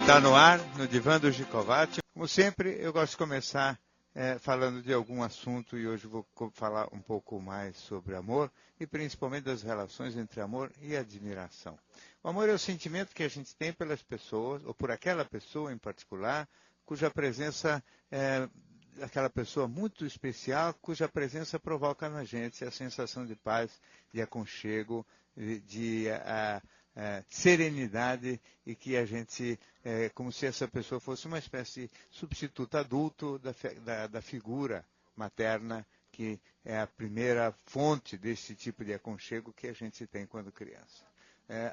Está no ar, no Divã do Gicovati. Como sempre, eu gosto de começar falando de algum assunto e hoje vou falar um pouco mais sobre amor e principalmente das relações entre amor e admiração. O amor é o sentimento que a gente tem pelas pessoas, ou por aquela pessoa em particular, cuja presença aquela pessoa muito especial, cuja presença provoca na gente a sensação de paz, de aconchego, de serenidade e que a gente, como se essa pessoa fosse uma espécie de substituto adulto da figura materna, que é a primeira fonte desse tipo de aconchego que a gente tem quando criança.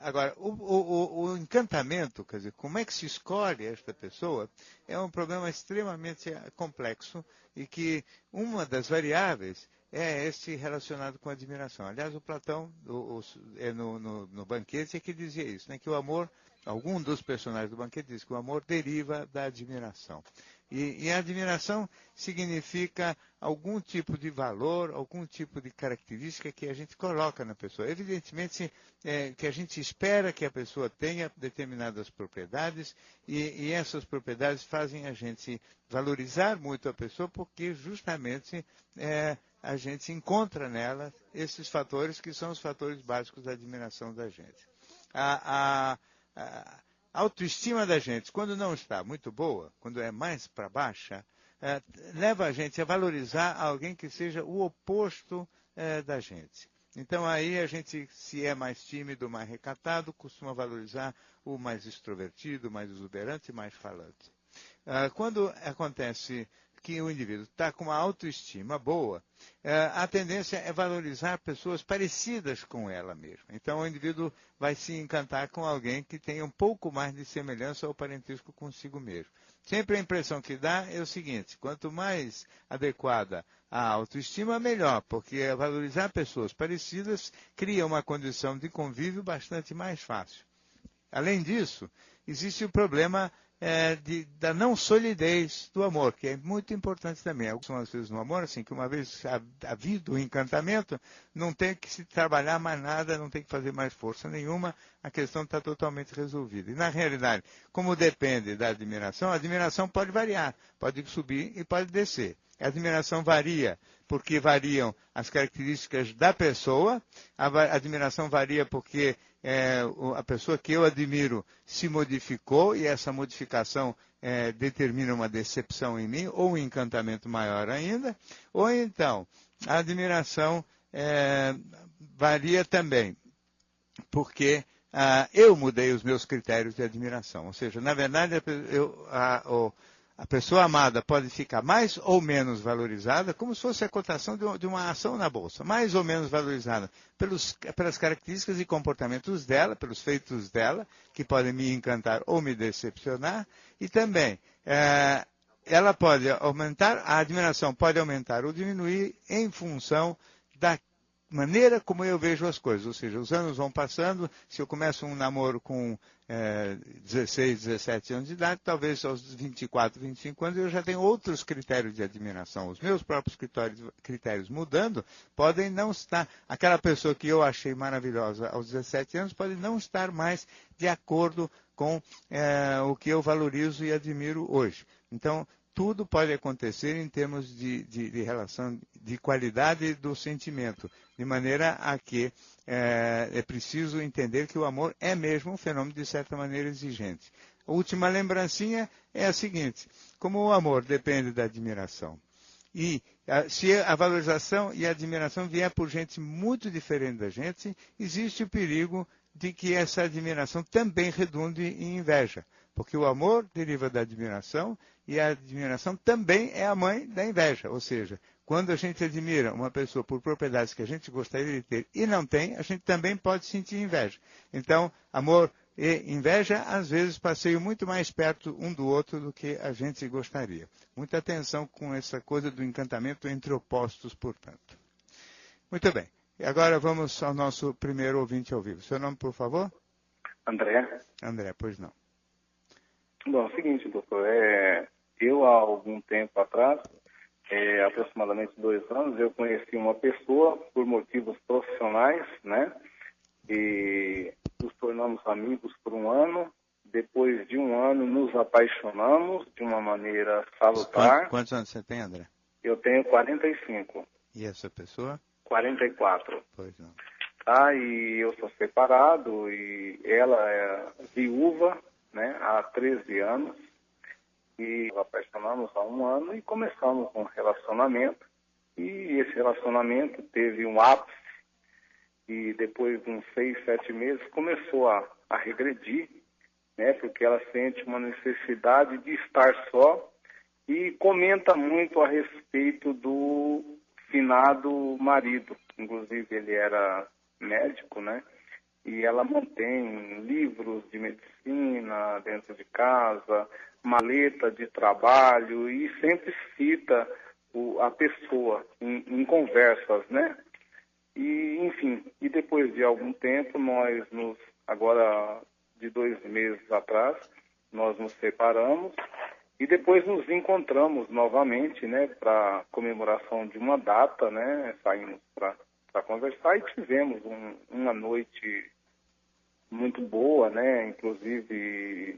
Agora, o encantamento, quer dizer, como é que se escolhe esta pessoa, é um problema extremamente complexo e que uma das variáveis é este relacionado com a admiração. Aliás, o Platão, no Banquete, é que dizia isso, né, que o amor, algum dos personagens do Banquete diz que o amor deriva da admiração. E a admiração significa algum tipo de valor, algum tipo de característica que a gente coloca na pessoa. Evidentemente que a gente espera que a pessoa tenha determinadas propriedades e essas propriedades fazem a gente valorizar muito a pessoa porque justamente a gente encontra nela esses fatores que são os fatores básicos da admiração da gente. A autoestima da gente, quando não está muito boa, quando é mais para baixa, leva a gente a valorizar alguém que seja o oposto da gente. Então aí a gente, se é mais tímido, mais recatado, costuma valorizar o mais extrovertido, mais exuberante, mais falante. Quando acontece que o indivíduo está com uma autoestima boa, a tendência é valorizar pessoas parecidas com ela mesma. Então o indivíduo vai se encantar com alguém que tenha um pouco mais de semelhança ou parentesco consigo mesmo. Sempre a impressão que dá é o seguinte: quanto mais adequada a autoestima, melhor, porque valorizar pessoas parecidas cria uma condição de convívio bastante mais fácil. Além disso, existe o problema da não solidez do amor, que é muito importante também. Algumas vezes no amor, assim, que uma vez havido o encantamento, não tem que se trabalhar mais nada, não tem que fazer mais força nenhuma, a questão está totalmente resolvida. E na realidade, como depende da admiração, a admiração pode variar, pode subir e pode descer. A admiração varia porque variam as características da pessoa, a admiração varia porque a pessoa que eu admiro se modificou e essa modificação determina uma decepção em mim ou um encantamento maior ainda, ou então a admiração varia também porque eu mudei os meus critérios de admiração. Ou seja, na verdade, a pessoa amada pode ficar mais ou menos valorizada, como se fosse a cotação de uma ação na bolsa, mais ou menos valorizada pelas características e comportamentos dela, pelos feitos dela, que podem me encantar ou me decepcionar, e também ela pode aumentar, a admiração pode aumentar ou diminuir em função da maneira como eu vejo as coisas, ou seja, os anos vão passando, se eu começo um namoro com 16, 17 anos de idade, talvez aos 24, 25 anos eu já tenho outros critérios de admiração. Os meus próprios critérios mudando podem não estar, aquela pessoa que eu achei maravilhosa aos 17 anos pode não estar mais de acordo com o que eu valorizo e admiro hoje. Então, tudo pode acontecer em termos de relação, de qualidade do sentimento, de maneira a que é preciso entender que o amor é mesmo um fenômeno de certa maneira exigente. A última lembrancinha é a seguinte: como o amor depende da admiração, e se a valorização e a admiração vier por gente muito diferente da gente, existe o perigo de que essa admiração também redunde em inveja. Porque o amor deriva da admiração e a admiração também é a mãe da inveja. Ou seja, quando a gente admira uma pessoa por propriedades que a gente gostaria de ter e não tem, a gente também pode sentir inveja. Então, amor e inveja, às vezes, passeiam muito mais perto um do outro do que a gente gostaria. Muita atenção com essa coisa do encantamento entre opostos, portanto. Muito bem. E agora vamos ao nosso primeiro ouvinte ao vivo. Seu nome, por favor? André. André, pois não. Bom, é o seguinte, doutor, eu há algum tempo atrás, aproximadamente 2 anos, eu conheci uma pessoa por motivos profissionais, né? E nos tornamos amigos por 1 ano. Depois de um ano, nos apaixonamos de uma maneira salutar. Quantos anos você tem, André? Eu tenho 45. E essa pessoa? 44. Pois não. Tá, e eu sou separado e ela é viúva, né, há 13 anos. E nos apaixonamos há um ano e começamos um relacionamento. E esse relacionamento teve um ápice e depois de uns 6, 7 meses começou a regredir, né, porque ela sente uma necessidade de estar só e comenta muito a respeito do finado marido. Inclusive ele era médico, né? E ela mantém livros de medicina dentro de casa, maleta de trabalho e sempre cita a pessoa em conversas, né? E, enfim, e depois de algum tempo, agora de 2 meses atrás, nós nos separamos e depois nos encontramos novamente, né, para comemoração de uma data, né? Saímos para conversar e tivemos uma noite muito boa, né? Inclusive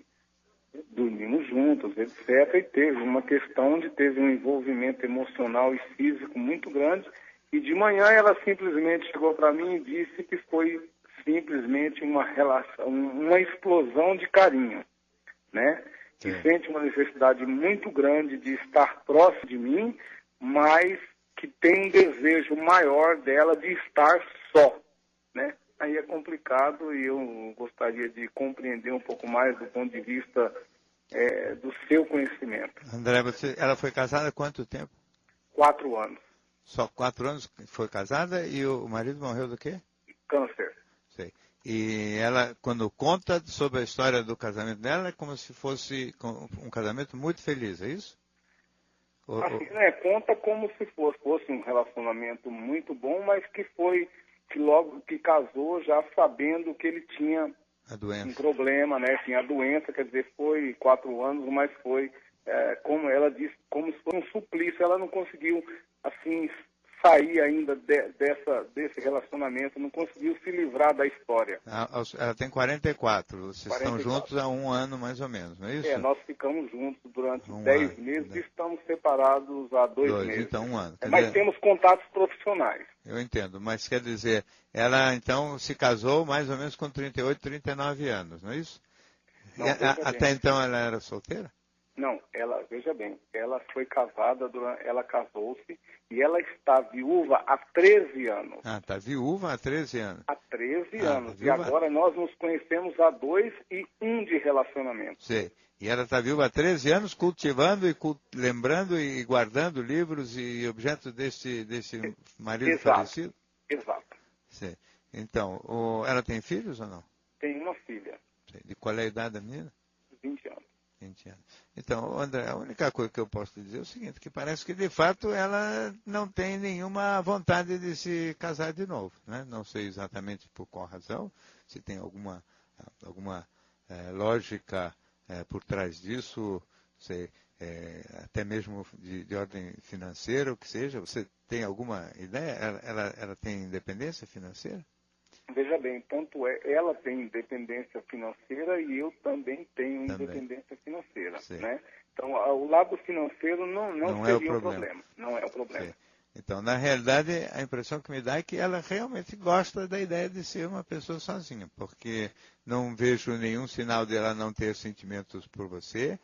dormimos juntos, etc. E teve uma questão teve um envolvimento emocional e físico muito grande. E de manhã ela simplesmente chegou para mim e disse que foi simplesmente uma relação, uma explosão de carinho, né? Sim. Que sente uma necessidade muito grande de estar próximo de mim, mas que tem um desejo maior dela de estar só, né? Aí é complicado e eu gostaria de compreender um pouco mais do ponto de vista do seu conhecimento. André, ela foi casada há quanto tempo? 4 anos. Só 4 anos que foi casada e o marido morreu do quê? Câncer. Sei. E ela, quando conta sobre a história do casamento dela, é como se fosse um casamento muito feliz, é isso? Assim, né, conta como se fosse um relacionamento muito bom, mas que logo que casou já sabendo que ele tinha um problema, né? Tinha a doença, quer dizer, foi 4 anos, mas foi, como ela disse, como se fosse um suplício. Ela não conseguiu, assim, sair ainda desse relacionamento, não conseguiu se livrar da história. Ela tem 44, vocês 44. estão juntos há 1 ano mais ou menos, não é isso? Nós ficamos juntos durante 10 meses e estamos separados há 2 meses. Então 1 ano. Mas temos contatos profissionais. Eu entendo, mas quer dizer, ela então se casou mais ou menos com 38, 39 anos, não é isso? Não, até então ela era solteira? Não, veja bem, ela foi casada, ela casou-se e ela está viúva há 13 anos. Ah, está viúva há 13 anos. Há 13 anos. E agora nós nos conhecemos há 2 e 1 de relacionamento. Sim. E ela está viúva há 13 anos cultivando e lembrando e guardando livros e objetos desse marido falecido? Exato. Sim. Então, ela tem filhos ou não? Tem uma filha. Sim. De qual é a idade da menina? 20 anos. 20 anos. Então, André, a única coisa que eu posso dizer é o seguinte, que parece que de fato ela não tem nenhuma vontade de se casar de novo, né? Não sei exatamente por qual razão, se tem alguma lógica por trás disso, até mesmo de ordem financeira, o que seja. Você tem alguma ideia? Ela tem independência financeira? Veja bem, tanto ela tem independência financeira e eu também tenho independência financeira, né? Então, o lado financeiro não seria o problema. Não é o problema. Sim. Então, na realidade, a impressão que me dá é que ela realmente gosta da ideia de ser uma pessoa sozinha, porque não vejo nenhum sinal de ela não ter sentimentos por você.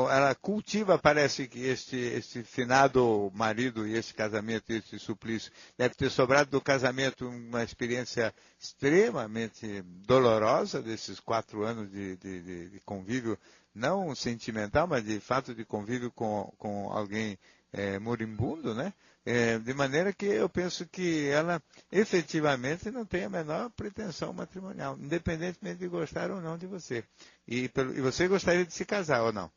Ela cultiva, parece que este finado marido e esse casamento, esse suplício, deve ter sobrado do casamento uma experiência extremamente dolorosa desses 4 anos de convívio, não sentimental, mas de fato de convívio com alguém moribundo, né? De maneira que eu penso que ela efetivamente não tem a menor pretensão matrimonial, independentemente de gostar ou não de você. E você gostaria de se casar ou não?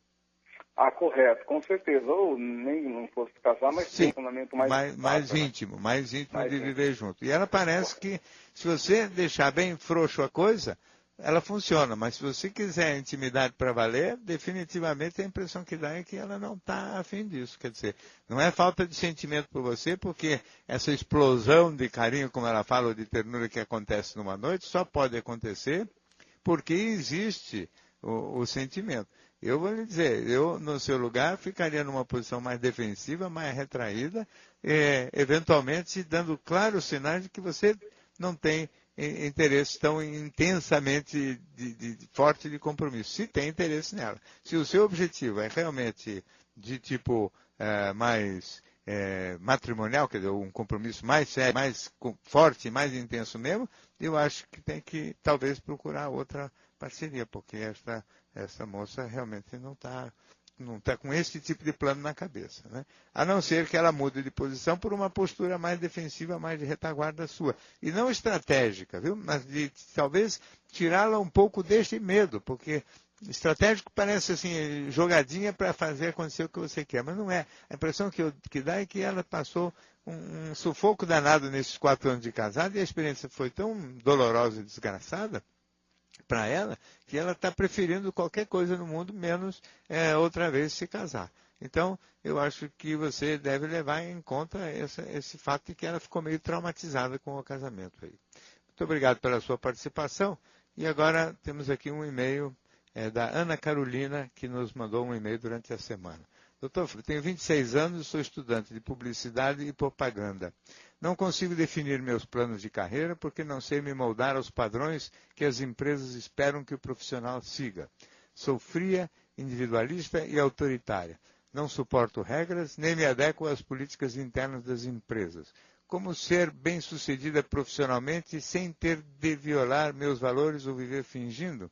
Ah, correto, com certeza. Ou nem não fosse casar, mas sim, um relacionamento mais íntimo, né? mais íntimo de viver junto. E ela parece que, se você deixar bem frouxo a coisa, ela funciona. Mas se você quiser intimidade para valer, definitivamente a impressão que dá é que ela não está afim disso. Quer dizer, não é falta de sentimento por você, porque essa explosão de carinho, como ela fala, ou de ternura que acontece numa noite, só pode acontecer porque existe o sentimento. Eu vou lhe dizer, eu no seu lugar ficaria numa posição mais defensiva, mais retraída, eventualmente dando claros sinais de que você não tem interesse tão intensamente forte de compromisso. Se tem interesse nela. Se o seu objetivo é realmente de tipo mais matrimonial, quer dizer, um compromisso mais sério, mais forte, mais intenso mesmo, eu acho que tem que talvez procurar outra parceria, porque essa moça realmente não está com esse tipo de plano na cabeça, né? A não ser que ela mude de posição por uma postura mais defensiva, mais de retaguarda sua. E não estratégica, viu? Mas de talvez tirá-la um pouco deste medo, porque estratégico parece assim, jogadinha para fazer acontecer o que você quer, mas não é. A impressão que dá é que ela passou um sufoco danado nesses 4 anos de casado e a experiência foi tão dolorosa e desgraçada para ela, que ela está preferindo qualquer coisa no mundo, menos outra vez se casar. Então, eu acho que você deve levar em conta esse fato de que ela ficou meio traumatizada com o casamento aí. Muito obrigado pela sua participação. E agora temos aqui um e-mail da Ana Carolina, que nos mandou um e-mail durante a semana. Doutor, tenho 26 anos e sou estudante de publicidade e propaganda. Não consigo definir meus planos de carreira porque não sei me moldar aos padrões que as empresas esperam que o profissional siga. Sou fria, individualista e autoritária. Não suporto regras, nem me adequo às políticas internas das empresas. Como ser bem-sucedida profissionalmente sem ter de violar meus valores ou viver fingindo?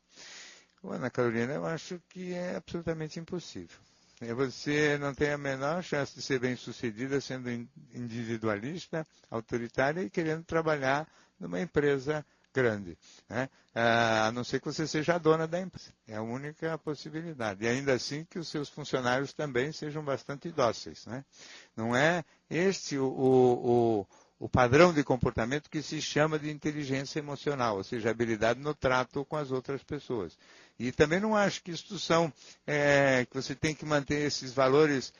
Ana Carolina, eu acho que é absolutamente impossível. Você não tem a menor chance de ser bem-sucedida sendo individualista, autoritária e querendo trabalhar numa empresa grande, né? A não ser que você seja a dona da empresa. É a única possibilidade. E ainda assim que os seus funcionários também sejam bastante dóceis, né? Não é este o padrão de comportamento que se chama de inteligência emocional, ou seja, habilidade no trato com as outras pessoas. E também não acho que isto são, que você tem que manter esses valores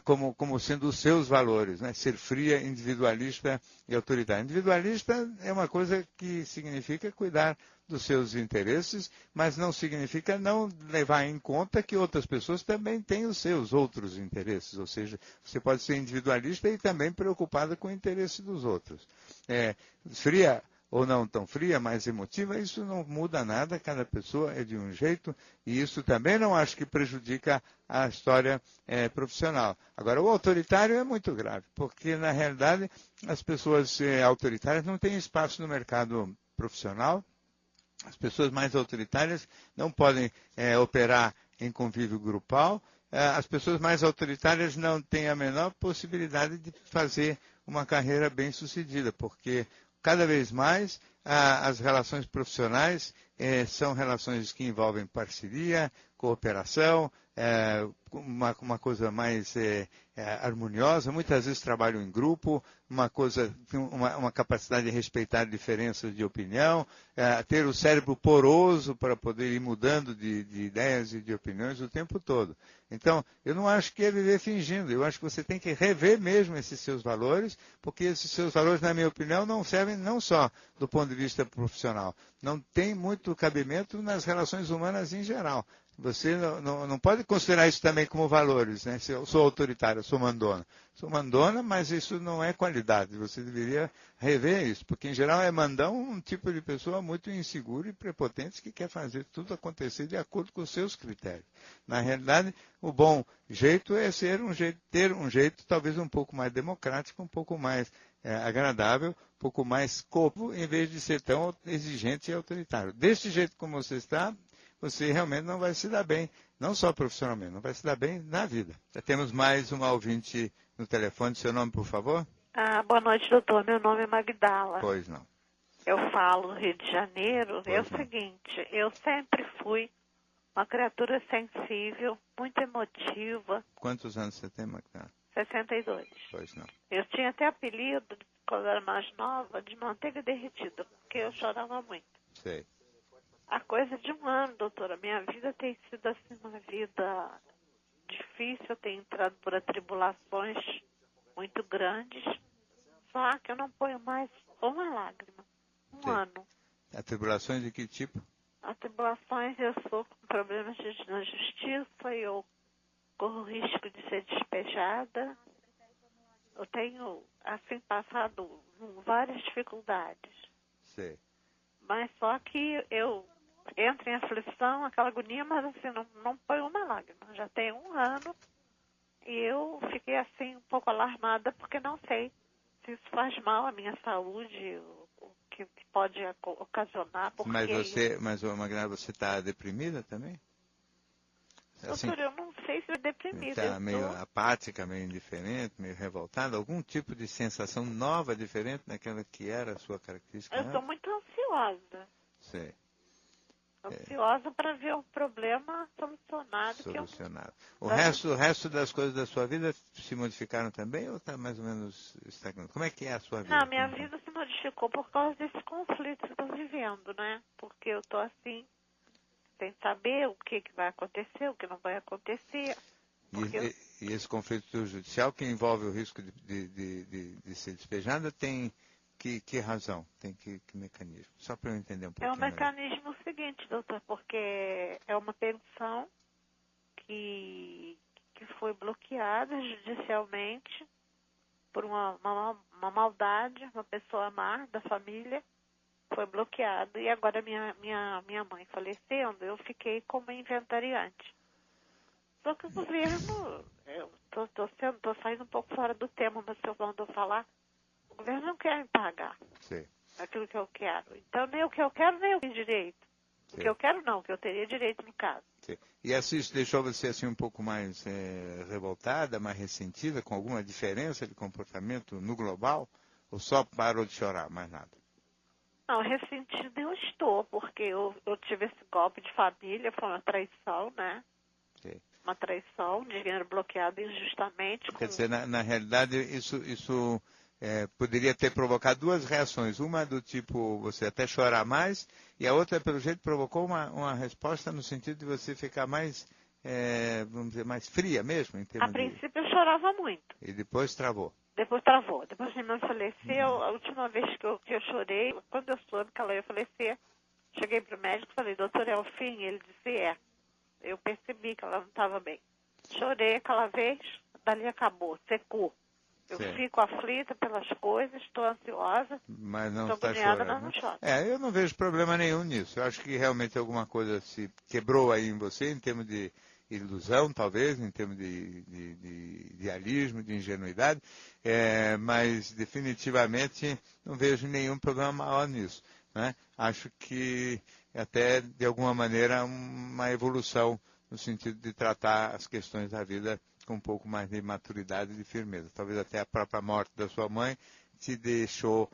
como sendo os seus valores, né? Ser fria, individualista e autoritária. Individualista é uma coisa que significa cuidar dos seus interesses, mas não significa não levar em conta que outras pessoas também têm os seus outros interesses. Ou seja, você pode ser individualista e também preocupado com o interesse dos outros. Fria ou não tão fria, mais emotiva, isso não muda nada, cada pessoa é de um jeito, e isso também não acho que prejudica a história profissional. Agora, o autoritário é muito grave, porque, na realidade, as pessoas autoritárias não têm espaço no mercado profissional, as pessoas mais autoritárias não podem operar em convívio grupal, as pessoas mais autoritárias não têm a menor possibilidade de fazer uma carreira bem-sucedida, porque cada vez mais as relações profissionais são relações que envolvem parceria, cooperação, uma coisa mais harmoniosa, muitas vezes trabalham em grupo, uma capacidade de respeitar diferenças de opinião, ter o cérebro poroso para poder ir mudando de ideias e de opiniões o tempo todo. Então, eu não acho que é viver fingindo, eu acho que você tem que rever mesmo esses seus valores, porque esses seus valores, na minha opinião, não servem não só do ponto de vista profissional, não tem muito cabimento nas relações humanas em geral. Você não pode considerar isso também como valores, né? Se eu sou autoritário, eu sou mandona. Sou mandona, mas isso não é qualidade. Você deveria rever isso, porque em geral é mandão um tipo de pessoa muito inseguro e prepotente que quer fazer tudo acontecer de acordo com os seus critérios. Na realidade, o bom jeito é ter um jeito talvez um pouco mais democrático, um pouco mais agradável, um pouco mais copo, em vez de ser tão exigente e autoritário. Deste jeito como você está, você realmente não vai se dar bem, não só profissionalmente, não vai se dar bem na vida. Já temos mais uma ouvinte no telefone. Seu nome, por favor? Boa noite, doutor. Meu nome é Magdala. Pois não. Eu falo do Rio de Janeiro. Pois é o não. seguinte, eu sempre fui uma criatura sensível, muito emotiva. Quantos anos você tem, Magdala? 62. Pois não. Eu tinha até apelido, quando era mais nova, de manteiga derretida, porque eu chorava muito. Sei. Há coisa de um ano, doutora, minha vida tem sido assim uma vida difícil, eu tenho entrado por atribulações muito grandes, só que eu não ponho mais uma lágrima. Um Sim. ano. Atribulações de que tipo? tribulações, eu sou com problemas na justiça, eu corro risco de ser despejada. Eu tenho, assim, passado várias dificuldades. Sim. Mas só que eu entro em aflição, aquela agonia, mas assim, não põe uma lágrima. Já tem 1 ano e eu fiquei assim um pouco alarmada porque não sei se isso faz mal à minha saúde, o que pode ocasionar. Porque Mas Magna, você está deprimida também? Assim, doutor, eu não sei se é deprimida. está meio apática, meio indiferente, meio revoltada? Algum tipo de sensação nova, diferente daquela que era a sua característica? Eu estou muito ansiosa. Sei. Ansiosa para ver o problema solucionado. Solucionado. O resto das coisas da sua vida se modificaram também ou está mais ou menos estagnado? Como é que é a sua vida? Não, minha vida se modificou por causa desse conflito que eu estou vivendo, né? Porque eu estou assim, sem saber o que vai acontecer, o que não vai acontecer. E esse conflito judicial que envolve o risco de ser despejada tem que razão? Tem que mecanismo? Só para eu entender um pouquinho. É o mecanismo seguinte, doutor, porque é uma pensão que foi bloqueada judicialmente por uma maldade, uma pessoa má da família, foi bloqueado. E agora minha mãe falecendo, eu fiquei como inventariante. Só que o governo, eu tô saindo um pouco fora do tema, mas se eu mandou falar, o governo não quer me pagar. Sim. Aquilo que eu quero. Então, nem o que eu quero, nem eu tenho direito. Sim. O que eu quero, não, o que eu teria direito no caso. Sim. E isso deixou você assim um pouco mais revoltada, mais ressentida, com alguma diferença de comportamento no global? Ou só parou de chorar, mais nada? Não, ressentida eu estou, porque eu tive esse golpe de família, foi uma traição, né? Sim. Uma traição, dinheiro bloqueado injustamente. Quer dizer, na realidade, isso poderia ter provocado 2 reações. Uma do tipo, você até chorar mais, e a outra, pelo jeito, provocou uma resposta no sentido de você ficar mais, vamos dizer, mais fria mesmo. A princípio eu chorava muito. E depois travou. Depois travou. Depois minha mãe faleceu. A última vez que eu chorei, quando eu soube que ela ia falecer, cheguei para o médico e falei, doutor, é o fim? Ele disse, é. Eu percebi que ela não estava bem. Chorei aquela vez, dali acabou, secou. Eu fico aflita pelas coisas, estou ansiosa, mas não estou agoniada, mas não choro. Eu não vejo problema nenhum nisso. Eu acho que realmente alguma coisa se quebrou aí em você, em termos de ilusão, talvez, em termos de idealismo, de ingenuidade, mas definitivamente não vejo nenhum problema maior nisso, né? Acho que até, de alguma maneira, uma evolução no sentido de tratar as questões da vida com um pouco mais de maturidade e de firmeza. Talvez até a própria morte da sua mãe te deixou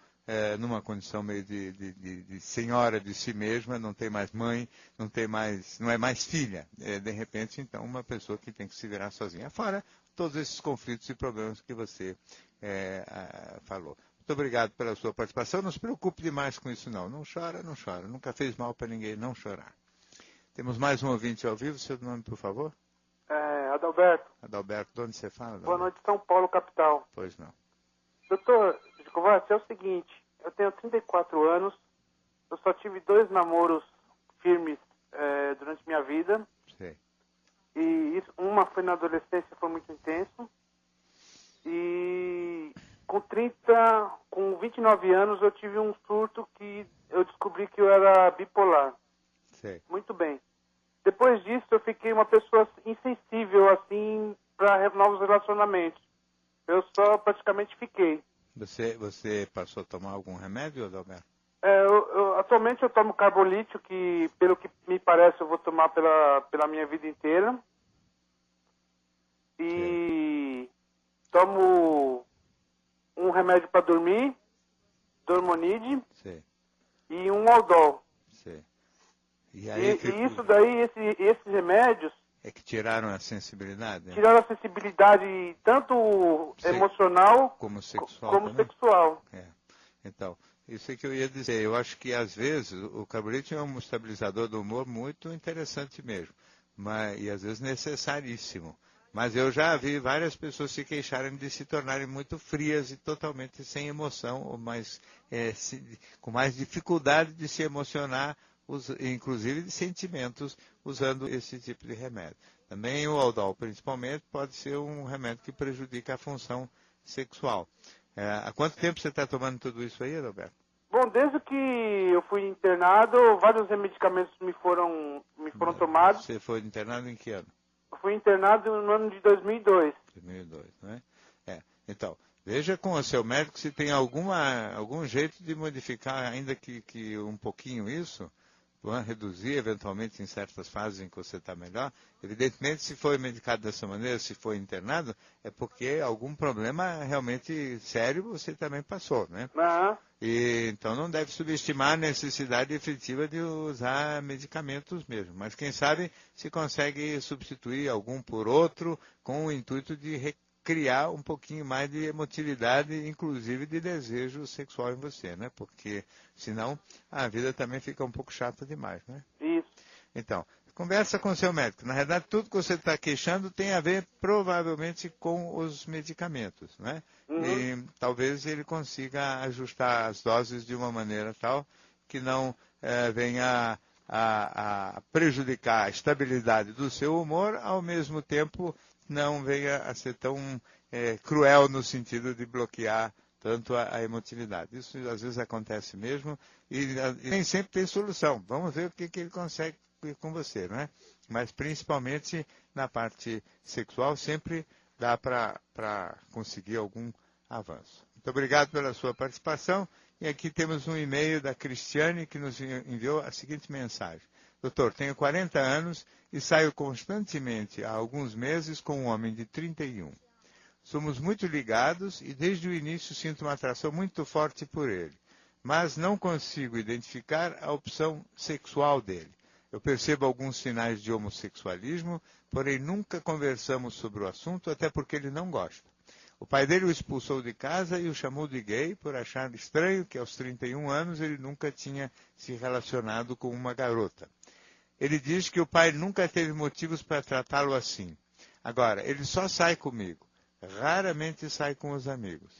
numa condição meio de senhora de si mesma, não tem mais mãe, não é mais filha. De repente, então, uma pessoa que tem que se virar sozinha. Fora todos esses conflitos e problemas que você falou. Muito obrigado pela sua participação. Não se preocupe demais com isso, não. Não chora, não chora. Nunca fez mal para ninguém não chorar. Temos mais um ouvinte ao vivo. Seu nome, por favor? Adalberto. Adalberto, de onde você fala? Adalberto? Boa noite, São Paulo, capital. Pois não. Doutor Gicovati, é o seguinte, eu tenho 34 anos, eu só tive 2 namoros firmes durante minha vida. Sim. E uma foi na adolescência, foi muito intenso. E com 29 anos eu tive um surto que eu descobri que eu era bipolar. Sim. Muito bem. Depois disso, eu fiquei uma pessoa insensível, assim, para novos relacionamentos. Eu só praticamente fiquei. Você passou a tomar algum remédio, Adalberto? Atualmente eu tomo carbolítio, que, pelo que me parece, eu vou tomar pela minha vida inteira. E tomo um remédio para dormir, Dormonide, Sim. e um Aldol. Sim. E isso daí, esses remédios... É que tiraram a sensibilidade? Né? Tiraram a sensibilidade tanto emocional como sexual. Sexual. Então, isso é que eu ia dizer. Eu acho que, às vezes, o carbolítio é um estabilizador do humor muito interessante mesmo. E, às vezes, necessaríssimo. Mas eu já vi várias pessoas se queixarem de se tornarem muito frias e totalmente sem emoção, ou com mais dificuldade de se emocionar inclusive de sentimentos, usando esse tipo de remédio. Também o Aldol, principalmente, pode ser um remédio que prejudica a função sexual. Há quanto tempo você está tomando tudo isso aí, Adalberto? Bom, desde que eu fui internado, vários medicamentos me foram tomados. Você foi internado em que ano? Eu fui internado no ano de 2002. 2002, não é? Então, veja com o seu médico se tem algum jeito de modificar, ainda que um pouquinho isso, reduzir eventualmente em certas fases em que você está melhor. Evidentemente, se foi medicado dessa maneira, se foi internado, é porque algum problema realmente sério você também passou, né? Uhum. E, então não deve subestimar a necessidade efetiva de usar medicamentos mesmo. Mas quem sabe se consegue substituir algum por outro com o intuito de criar um pouquinho mais de emotividade, inclusive de desejo sexual em você, né? Porque senão a vida também fica um pouco chata demais, né? Isso. Então, conversa com o seu médico. Na verdade, tudo que você está queixando tem a ver provavelmente com os medicamentos, né? Uhum. E talvez ele consiga ajustar as doses de uma maneira tal que não venha a prejudicar a estabilidade do seu humor, ao mesmo tempo não venha a ser tão cruel no sentido de bloquear tanto a emotividade. Isso às vezes acontece mesmo e nem sempre tem solução. Vamos ver o que ele consegue com você, não é? Mas principalmente na parte sexual sempre dá para conseguir algum avanço. Muito obrigado pela sua participação. E aqui temos um e-mail da Cristiane que nos enviou a seguinte mensagem. Doutor, tenho 40 anos e saio constantemente há alguns meses com um homem de 31. Somos muito ligados e desde o início sinto uma atração muito forte por ele, mas não consigo identificar a opção sexual dele. Eu percebo alguns sinais de homossexualismo, porém nunca conversamos sobre o assunto, até porque ele não gosta. O pai dele o expulsou de casa e o chamou de gay por achar estranho que aos 31 anos ele nunca tinha se relacionado com uma garota. Ele diz que o pai nunca teve motivos para tratá-lo assim. Agora, ele só sai comigo. Raramente sai com os amigos.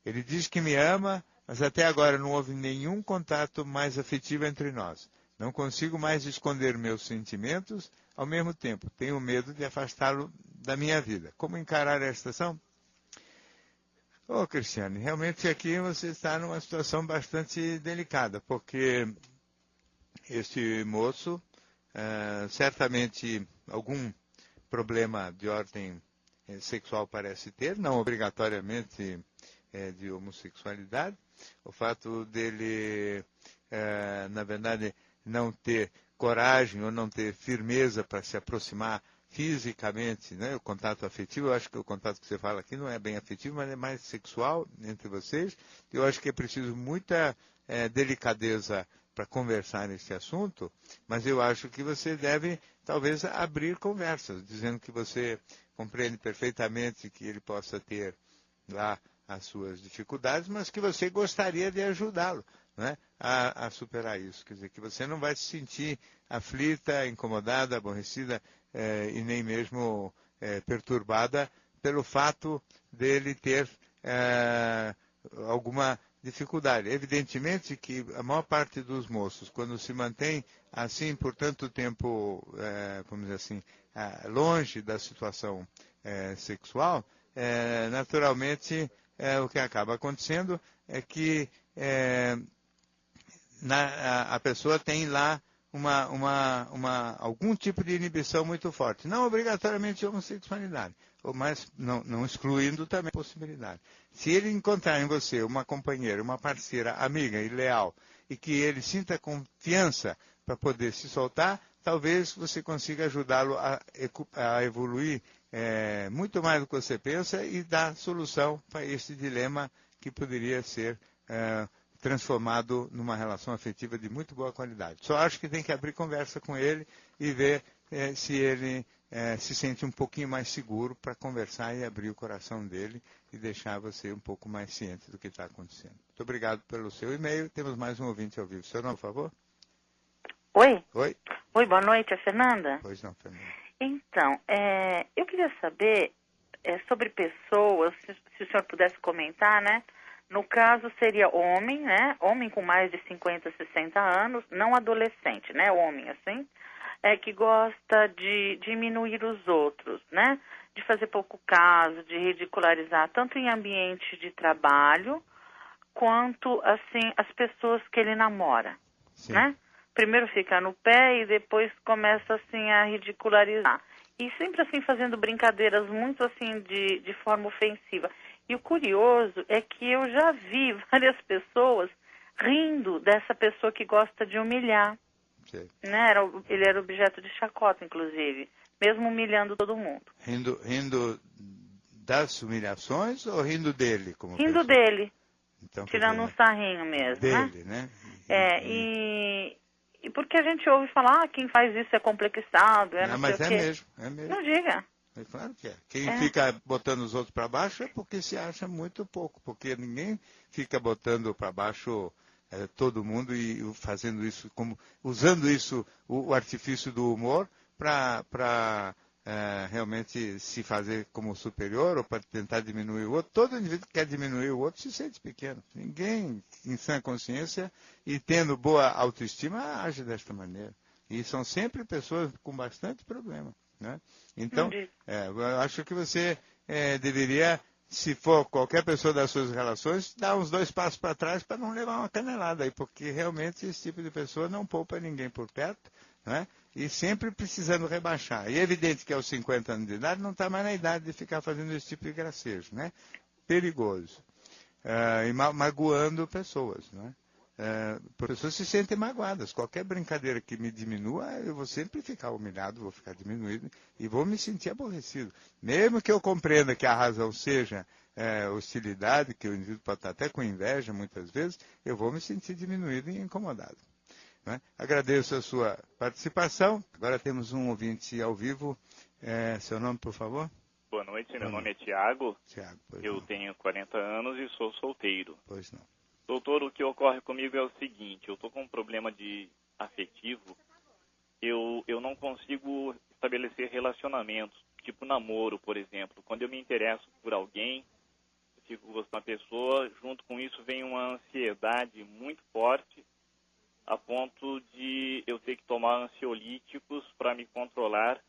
Ele diz que me ama, mas até agora não houve nenhum contato mais afetivo entre nós. Não consigo mais esconder meus sentimentos, ao mesmo tempo tenho medo de afastá-lo da minha vida. Como encarar esta situação? Cristiane, realmente aqui você está numa situação bastante delicada, porque este moço certamente algum problema de ordem sexual parece ter, não obrigatoriamente de homossexualidade. O fato dele, na verdade, não ter coragem ou não ter firmeza para se aproximar fisicamente, né? O contato afetivo, eu acho que o contato que você fala aqui não é bem afetivo, mas é mais sexual entre vocês. Eu acho que é preciso muita delicadeza para conversar nesse assunto, mas eu acho que você deve, talvez, abrir conversas, dizendo que você compreende perfeitamente que ele possa ter lá as suas dificuldades, mas que você gostaria de ajudá-lo, né, a superar isso. Quer dizer, que você não vai se sentir aflita, incomodada, aborrecida e nem mesmo perturbada pelo fato dele ter alguma dificuldade. Evidentemente que a maior parte dos moços, quando se mantém assim por tanto tempo, vamos dizer assim, longe da situação sexual, naturalmente o que acaba acontecendo é que a pessoa tem lá algum tipo de inibição muito forte. Não obrigatoriamente homossexualidade, mas não excluindo também a possibilidade. Se ele encontrar em você uma companheira, uma parceira, amiga e leal, e que ele sinta confiança para poder se soltar, talvez você consiga ajudá-lo a evoluir muito mais do que você pensa e dar solução para esse dilema que poderia ser transformado numa relação afetiva de muito boa qualidade. Só acho que tem que abrir conversa com ele e ver se ele se sente um pouquinho mais seguro para conversar e abrir o coração dele e deixar você um pouco mais ciente do que está acontecendo. Muito obrigado pelo seu e-mail. Temos mais um ouvinte ao vivo. Seu nome, por favor? Oi? Oi? Oi, boa noite, é Fernanda? Pois não, Fernanda. Então, eu queria saber sobre pessoas, se o senhor pudesse comentar, né? No caso, seria homem, né? Homem com mais de 50, 60 anos, não adolescente, né? Homem, assim, que gosta de diminuir os outros, né? De fazer pouco caso, de ridicularizar, tanto em ambiente de trabalho, quanto, assim, as pessoas que ele namora, Sim. né? Primeiro fica no pé e depois começa, assim, a ridicularizar. E sempre, assim, fazendo brincadeiras muito, assim, de forma ofensiva. E o curioso é que eu já vi várias pessoas rindo dessa pessoa que gosta de humilhar, Sim. né? Ele era objeto de chacota, inclusive, mesmo humilhando todo mundo. Rindo das humilhações ou rindo dele como Rindo pessoa? dele, Então, quer tirando dizer, um né? sarrinho mesmo, né? Dele, né? E porque a gente ouve falar, quem faz isso é complexado, Não, não sei mas o é quê. mesmo, é mesmo. Não diga. É claro que é. Quem fica botando os outros para baixo é porque se acha muito pouco, porque ninguém fica botando para baixo todo mundo e fazendo isso, usando isso, o artifício do humor, para realmente se fazer como superior ou para tentar diminuir o outro. Todo indivíduo que quer diminuir o outro se sente pequeno. Ninguém, em sã consciência e tendo boa autoestima, age desta maneira. E são sempre pessoas com bastante problema. Né? Então, eu acho que você deveria, se for qualquer pessoa das suas relações, dar uns 2 passos para trás para não levar uma canelada aí, porque realmente esse tipo de pessoa não poupa ninguém por perto, né? E sempre precisando rebaixar. E é evidente que aos 50 anos de idade não está mais na idade de ficar fazendo esse tipo de gracejo, né? Perigoso. E magoando pessoas, né? Pessoas se sentem magoadas. Qualquer brincadeira que me diminua, eu vou sempre ficar humilhado, vou ficar diminuído e vou me sentir aborrecido. Mesmo que eu compreenda que a razão seja hostilidade, que o indivíduo pode estar até com inveja muitas vezes, eu vou me sentir diminuído e incomodado. Né? Agradeço a sua participação. Agora temos um ouvinte ao vivo. Seu nome, por favor? Boa noite, meu nome é Tiago. Eu não. tenho 40 anos e sou solteiro. Pois não. Doutor, o que ocorre comigo é o seguinte, eu estou com um problema afetivo, eu não consigo estabelecer relacionamentos, tipo namoro, por exemplo. Quando eu me interesso por alguém, eu fico gostando da pessoa, junto com isso vem uma ansiedade muito forte, a ponto de eu ter que tomar ansiolíticos para me controlar,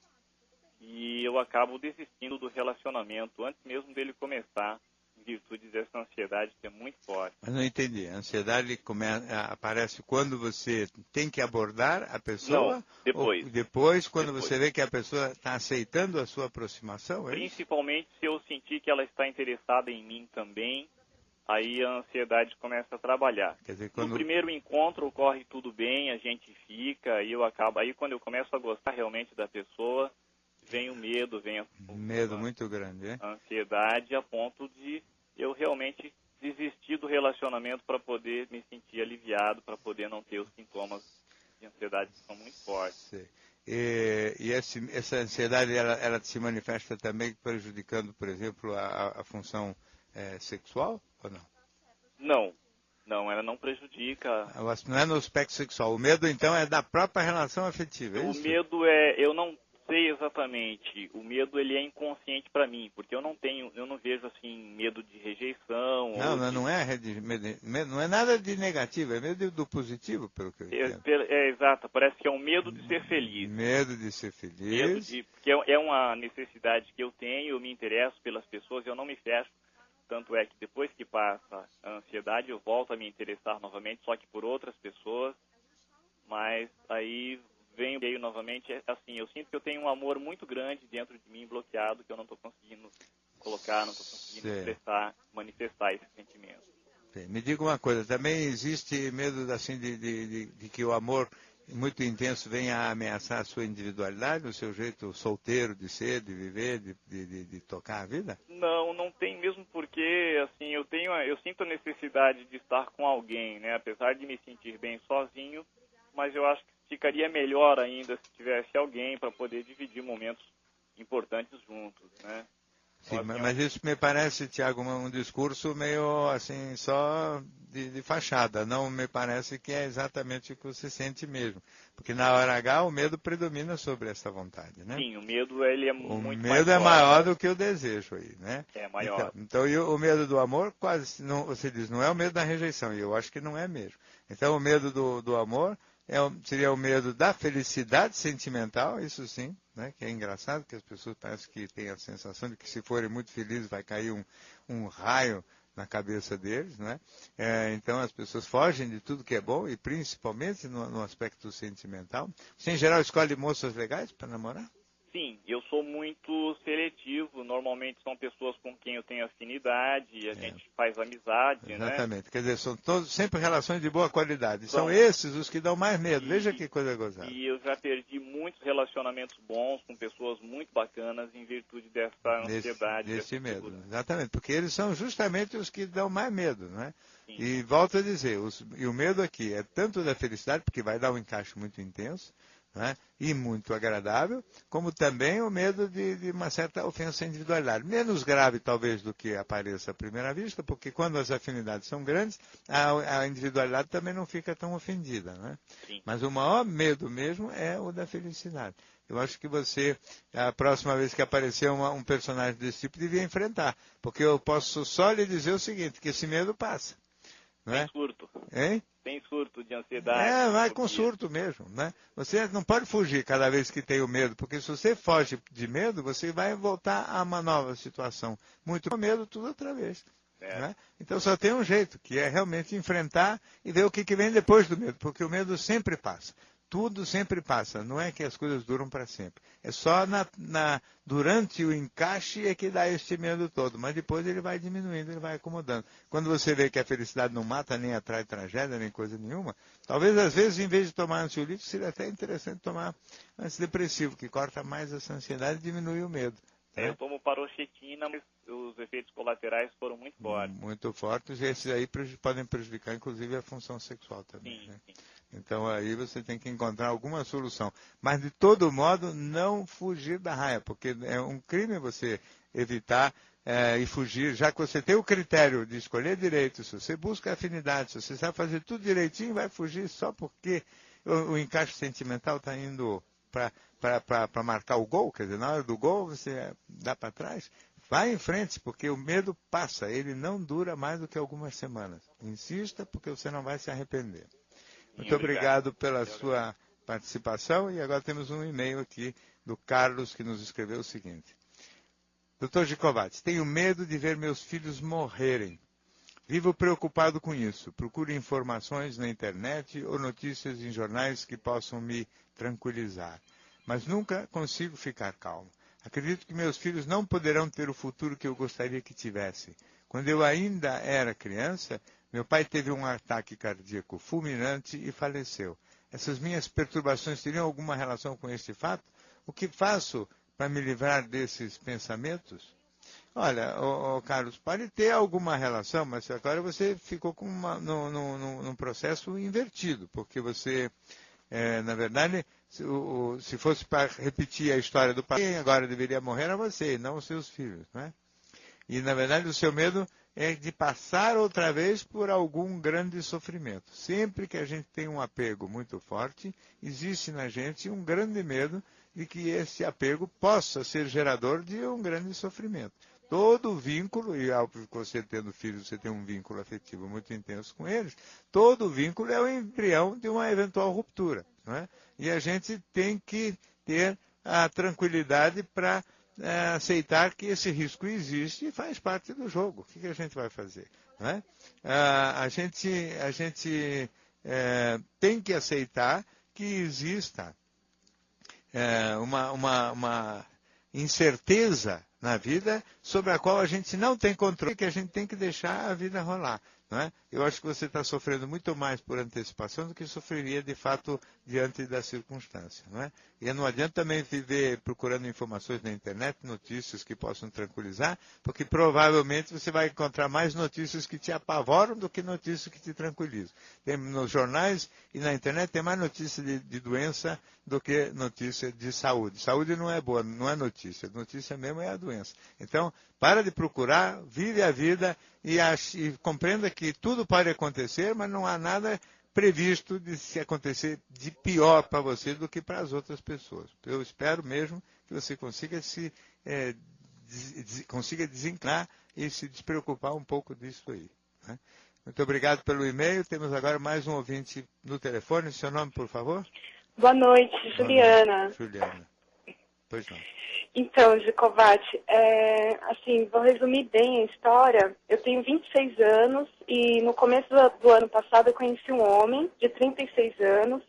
e eu acabo desistindo do relacionamento antes mesmo dele começar, em virtude dessa ansiedade que é muito forte. Mas não entendi. A ansiedade aparece quando você tem que abordar a pessoa? Não, depois. Ou depois, quando você vê que a pessoa está aceitando a sua aproximação? Principalmente se eu sentir que ela está interessada em mim também, aí a ansiedade começa a trabalhar. Quer dizer, No primeiro encontro ocorre tudo bem, a gente fica, e eu acabo. Aí quando eu começo a gostar realmente da pessoa, vem o medo, medo muito grande, é? A ansiedade a ponto de eu realmente desistir do relacionamento para poder me sentir aliviado, para poder não ter os sintomas de ansiedade que são muito fortes. Sim. E essa ansiedade, ela se manifesta também prejudicando, por exemplo, a função sexual ou não? Não, ela não prejudica. Não é no aspecto sexual. O medo, então, é da própria relação afetiva, é isso? O medo eu não sei exatamente. O medo, ele é inconsciente para mim, porque eu não vejo, assim, medo de rejeição. Não é nada de negativo, é medo do positivo, pelo que eu entendo. Exato, parece que é um medo de ser feliz. Medo de ser feliz. Porque é uma necessidade que eu tenho, eu me interesso pelas pessoas, eu não me fecho. Tanto é que depois que passa a ansiedade, eu volto a me interessar novamente, só que por outras pessoas. Mas aí venho novamente, assim, eu sinto que eu tenho um amor muito grande dentro de mim, bloqueado, que eu não estou conseguindo colocar, não estou conseguindo manifestar esse sentimento. Me diga uma coisa, também existe medo assim de que o amor muito intenso venha a ameaçar a sua individualidade, o seu jeito solteiro de ser, de viver, de tocar a vida? Não tem mesmo, porque assim, eu sinto a necessidade de estar com alguém, né? Apesar de me sentir bem sozinho, mas eu acho que ficaria melhor ainda se tivesse alguém para poder dividir momentos importantes juntos, né? Sim, mas isso me parece, Tiago, um discurso meio assim, só de fachada. Não me parece que é exatamente o que você sente mesmo. Porque na hora H o medo predomina sobre essa vontade, né? Sim, o medo ele é muito maior. O mais medo é maior do que o desejo aí, né? É maior. Então e o medo do amor, quase, não, você diz, não é o medo da rejeição, e eu acho que não é mesmo. Então o medo do amor seria o medo da felicidade sentimental, isso sim, né? Que é engraçado, que as pessoas parecem que têm a sensação de que se forem muito felizes vai cair um raio na cabeça deles, né? Então as pessoas fogem de tudo que é bom, e principalmente no aspecto sentimental. Você, em geral, escolhe moças legais para namorar? Sim, eu sou muito seletivo. Normalmente são pessoas com quem eu tenho afinidade, a gente faz amizade, Exatamente. né? Quer dizer, são todos sempre relações de boa qualidade. São esses os que dão mais medo. Veja que coisa gozada. E eu já perdi muitos relacionamentos bons com pessoas muito bacanas em virtude dessa ansiedade. Desse medo. Exatamente, porque eles são justamente os que dão mais medo, né? Sim. E volto a dizer, e o medo aqui é tanto da felicidade, porque vai dar um encaixe muito intenso, né? E muito agradável, como também o medo de uma certa ofensa à individualidade. Menos grave, talvez, do que apareça à primeira vista, porque quando as afinidades são grandes, a individualidade também não fica tão ofendida, né? Sim. Mas o maior medo mesmo é o da felicidade. Eu acho que você, a próxima vez que aparecer um personagem desse tipo, devia enfrentar. Porque eu posso só lhe dizer o seguinte, que esse medo passa. Não é? Tem surto. Hein? Tem surto de ansiedade. Vai com surto mesmo, né? Você não pode fugir cada vez que tem o medo, porque se você foge de medo, você vai voltar a uma nova situação. Muito com medo, tudo outra vez. Né? Então só tem um jeito, que é realmente enfrentar e ver o que vem depois do medo, porque o medo sempre passa. Tudo sempre passa, não é que as coisas duram para sempre. É só durante o encaixe é que dá este medo todo, mas depois ele vai diminuindo, ele vai acomodando. Quando você vê que a felicidade não mata, nem atrai tragédia, nem coisa nenhuma, talvez às vezes, em vez de tomar ansiolítico, seria até interessante tomar antidepressivo, que corta mais essa ansiedade e diminui o medo. Né? Eu tomo paroxetina, mas os efeitos colaterais foram muito fortes. Muito fortes, e esses aí podem prejudicar, inclusive, a função sexual também. Sim, né? sim. Então aí você tem que encontrar alguma solução. Mas de todo modo, não fugir da raia, porque é um crime você evitar e fugir, já que você tem o critério de escolher direito, se você busca afinidade, se você sabe fazer tudo direitinho, vai fugir só porque o encaixe sentimental está indo para marcar o gol, quer dizer, na hora do gol você dá para trás. Vai em frente, porque o medo passa, ele não dura mais do que algumas semanas. Insista, porque você não vai se arrepender. Muito obrigado pela sua participação. E agora temos um e-mail aqui do Carlos, que nos escreveu o seguinte. Dr. Gikovats, tenho medo de ver meus filhos morrerem. Vivo preocupado com isso. Procuro informações na internet ou notícias em jornais que possam me tranquilizar. Mas nunca consigo ficar calmo. Acredito que meus filhos não poderão ter o futuro que eu gostaria que tivessem. Quando eu ainda era criança, meu pai teve um ataque cardíaco fulminante e faleceu. Essas minhas perturbações teriam alguma relação com este fato? O que faço para me livrar desses pensamentos? Olha, Carlos, pode ter alguma relação, mas agora você ficou num processo invertido, porque você, na verdade, se fosse para repetir a história do pai, quem agora deveria morrer era você, não os seus filhos, não é? E, na verdade, o seu medo é de passar outra vez por algum grande sofrimento. Sempre que a gente tem um apego muito forte, existe na gente um grande medo de que esse apego possa ser gerador de um grande sofrimento. Todo vínculo, e óbvio que você tendo filhos, você tem um vínculo afetivo muito intenso com eles, todo vínculo é o embrião de uma eventual ruptura. Não é? E a gente tem que ter a tranquilidade para aceitar que esse risco existe e faz parte do jogo. O que a gente vai fazer? Não é? A gente tem que aceitar que exista uma incerteza na vida sobre a qual a gente não tem controle, que a gente tem que deixar a vida rolar. Não é? Eu acho que você está sofrendo muito mais por antecipação do que sofreria de fato diante da circunstância. Não é? E não adianta também viver procurando informações na internet, notícias que possam tranquilizar, porque provavelmente você vai encontrar mais notícias que te apavoram do que notícias que te tranquilizam. Tem nos jornais e na internet tem mais notícia de doença do que notícia de saúde. Saúde não é boa, não é notícia. Notícia mesmo é a doença. Então, para de procurar, vive a vida e compreenda que tudo pode acontecer, mas não há nada previsto de se acontecer de pior para você do que para as outras pessoas. Eu espero mesmo que você consiga consiga desenclar e se despreocupar um pouco disso aí. Né? Muito obrigado pelo e-mail. Temos agora mais um ouvinte no telefone. Seu nome, por favor? Boa noite, Juliana. Noite, Juliana. Pois não. Então, Gicovati, assim, vou resumir bem a história. Eu tenho 26 anos e no começo do ano passado eu conheci um homem de 36 anos,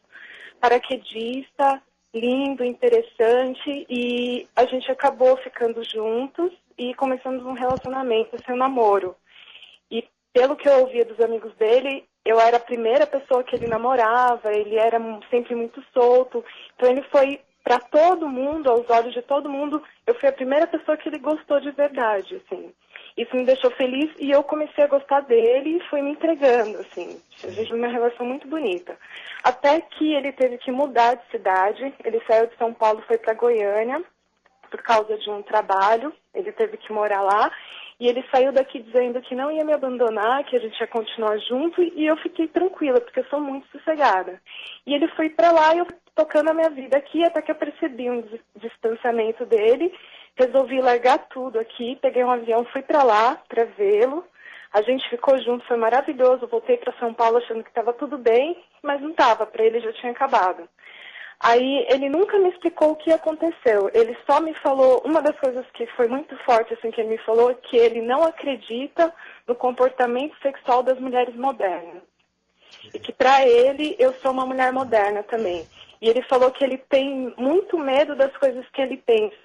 paraquedista, lindo, interessante, e a gente acabou ficando juntos e começamos um relacionamento, assim, um namoro. E pelo que eu ouvia dos amigos dele, eu era a primeira pessoa que ele namorava, ele era sempre muito solto, então ele foi... Para todo mundo, aos olhos de todo mundo, eu fui a primeira pessoa que ele gostou de verdade, assim. Isso me deixou feliz e eu comecei a gostar dele e fui me entregando, assim. A gente teve uma relação muito bonita. Até que ele teve que mudar de cidade. Ele saiu de São Paulo e foi para Goiânia por causa de um trabalho. Ele teve que morar lá. E ele saiu daqui dizendo que não ia me abandonar, que a gente ia continuar junto. E eu fiquei tranquila, porque eu sou muito sossegada. E ele foi para lá e eu tocando a minha vida aqui, até que eu percebi um distanciamento dele, resolvi largar tudo aqui, peguei um avião, fui para lá para vê-lo, a gente ficou junto, foi maravilhoso, voltei para São Paulo achando que estava tudo bem, mas não estava, para ele já tinha acabado. Aí ele nunca me explicou o que aconteceu, ele só me falou, uma das coisas que foi muito forte, assim, que ele me falou, é que ele não acredita no comportamento sexual das mulheres modernas. E que para ele, eu sou uma mulher moderna também. E ele falou que ele tem muito medo das coisas que ele pensa.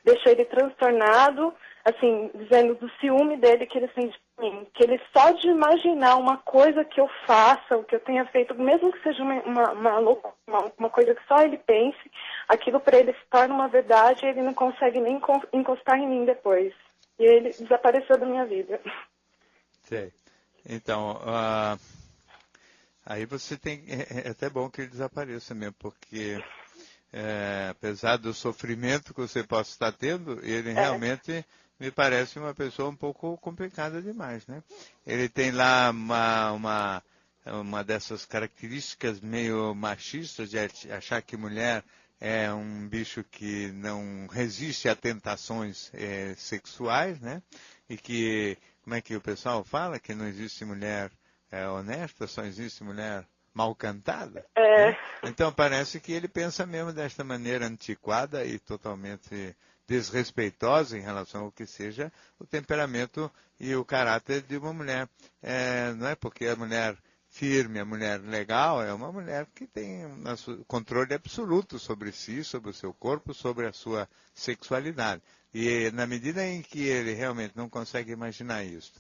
Deixou ele transtornado, assim, dizendo do ciúme dele que ele sente de mim. Que ele só de imaginar uma coisa que eu faça, o que eu tenha feito, mesmo que seja uma coisa que só ele pense, aquilo para ele se torna uma verdade e ele não consegue nem encostar em mim depois. E ele desapareceu da minha vida. Sei. Então, aí você tem... É até bom que ele desapareça mesmo, porque apesar do sofrimento que você possa estar tendo, ele realmente me parece uma pessoa um pouco complicada demais, né? Ele tem lá uma dessas características meio machistas de achar que mulher é um bicho que não resiste a tentações sexuais, né? E que, como é que o pessoal fala? Que não existe mulher honesta, só existe mulher mal cantada. Né? Então parece que ele pensa mesmo desta maneira antiquada e totalmente desrespeitosa em relação ao que seja o temperamento e o caráter de uma mulher. Não é porque a mulher firme, a mulher legal, é uma mulher que tem controle absoluto sobre si, sobre o seu corpo, sobre a sua sexualidade. E na medida em que ele realmente não consegue imaginar isso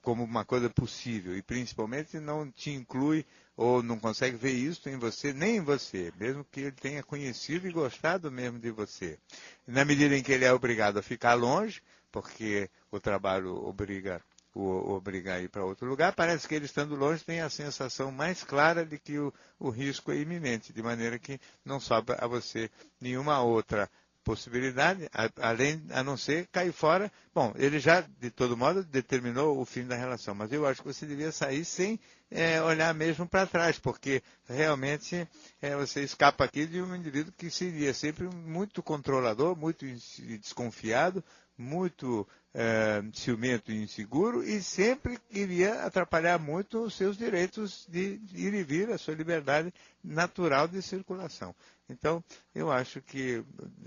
como uma coisa possível e principalmente não te inclui ou não consegue ver isso em você, nem em você, mesmo que ele tenha conhecido e gostado mesmo de você. Na medida em que ele é obrigado a ficar longe, porque o trabalho obriga a ir para outro lugar, parece que ele estando longe tem a sensação mais clara de que o risco é iminente, de maneira que não sobra a você nenhuma outra possibilidade, a não ser cair fora. Bom, ele já, de todo modo, determinou o fim da relação, mas eu acho que você devia sair sem olhar mesmo para trás, porque realmente você escapa aqui de um indivíduo que seria sempre muito controlador, muito desconfiado, muito ciumento e inseguro e sempre iria atrapalhar muito os seus direitos de ir e vir, a sua liberdade natural de circulação. Então, eu acho que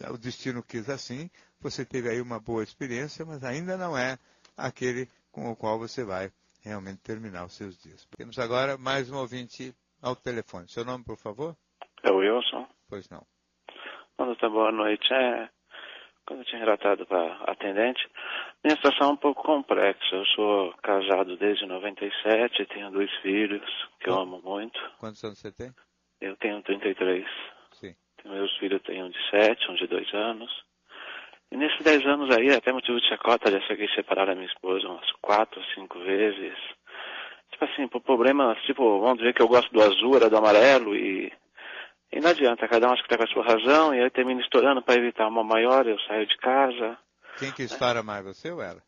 o destino quis assim, você teve aí uma boa experiência, mas ainda não é aquele com o qual você vai realmente terminar os seus dias. Temos agora mais um ouvinte ao telefone. Seu nome, por favor? É o Wilson. Pois não. Doutor, boa noite. quando eu tinha relatado para a atendente, minha situação é um pouco complexa. Eu sou casado desde 97, tenho 2 filhos que eu amo muito. Quantos anos você tem? Eu tenho 33. Sim. Meus filhos têm um de 7, um de 2 anos. E nesses 10 anos aí, até motivo de chacota, já cheguei a separar da minha esposa umas 4 ou 5 vezes. Tipo assim, por problemas, tipo, vamos dizer que eu gosto do azul, era do amarelo e não adianta, cada um acha que tá com a sua razão, e aí termina estourando para evitar uma maior, eu saio de casa. Quem que estoura mais, você ou ela?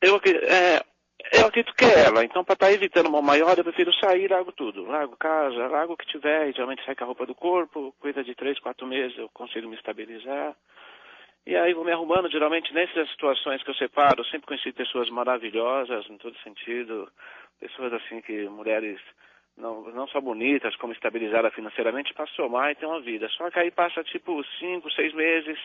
Eu acredito que é ela, então para estar evitando uma maior, eu prefiro sair, largo tudo. Largo casa, largo o que tiver, e geralmente sai com a roupa do corpo, coisa de 3, 4 meses eu consigo me estabilizar. E aí vou me arrumando, geralmente nessas situações que eu separo, eu sempre conheci pessoas maravilhosas, em todo sentido, pessoas assim que, mulheres não só bonitas, como estabilizadas financeiramente, para somar e ter uma vida. Só que aí passa tipo 5, 6 meses,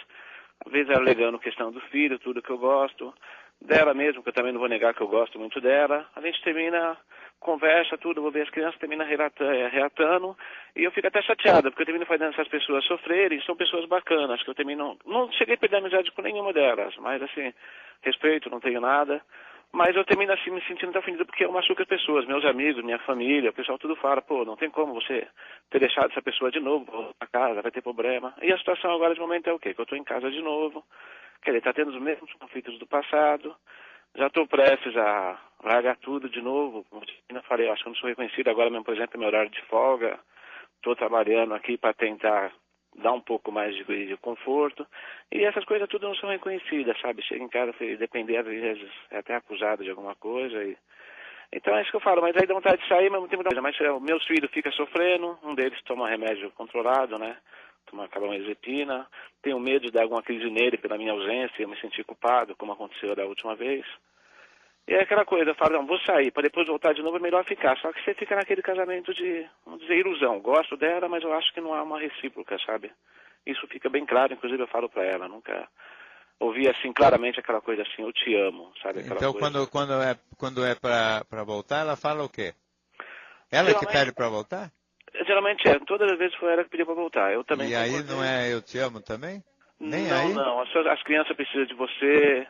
às vezes ela alegando questão do filho, tudo que eu gosto, dela mesmo, que eu também não vou negar que eu gosto muito dela, a gente termina, conversa, tudo, vou ver as crianças, termina reatando, e eu fico até chateada, porque eu termino fazendo essas pessoas sofrerem, são pessoas bacanas, que eu termino, não cheguei a perder amizade com nenhuma delas, mas assim, respeito, não tenho nada, mas eu termino assim me sentindo tão ofendido porque eu machuco as pessoas, meus amigos, minha família, o pessoal tudo fala, pô, não tem como você ter deixado essa pessoa de novo, voltar pra casa, vai ter problema. E a situação agora de momento é o quê? Que eu tô em casa de novo, quer dizer, tá tendo os mesmos conflitos do passado, já estou prestes a largar tudo de novo, como eu falei, eu acho que eu não sou reconhecido, agora mesmo, por exemplo, é meu horário de folga, estou trabalhando aqui para tentar dar um pouco mais de conforto, e essas coisas tudo não são reconhecidas, sabe? Chega em casa, depender, às vezes, é até acusado de alguma coisa, então é isso que eu falo, mas aí dá vontade de sair, mas não tem muita coisa, mas meus filhos ficam sofrendo, um deles toma remédio controlado, né? Toma carbamazepina, tenho medo de dar alguma crise nele pela minha ausência, eu me sentir culpado, como aconteceu da última vez. E é aquela coisa, eu falo, não, vou sair, para depois voltar de novo é melhor ficar. Só que você fica naquele casamento de, vamos dizer, ilusão. Gosto dela, mas eu acho que não há uma recíproca, sabe? Isso fica bem claro, inclusive eu falo para ela, nunca ouvi assim claramente aquela coisa assim, eu te amo, sabe? Aquela então coisa. quando é para voltar, ela fala o quê? Ela que pede para voltar? Geralmente é, todas as vezes foi ela que pediu para voltar. Eu também. E aí não é eu te amo também? Nem não, aí? Não, as crianças precisam de você.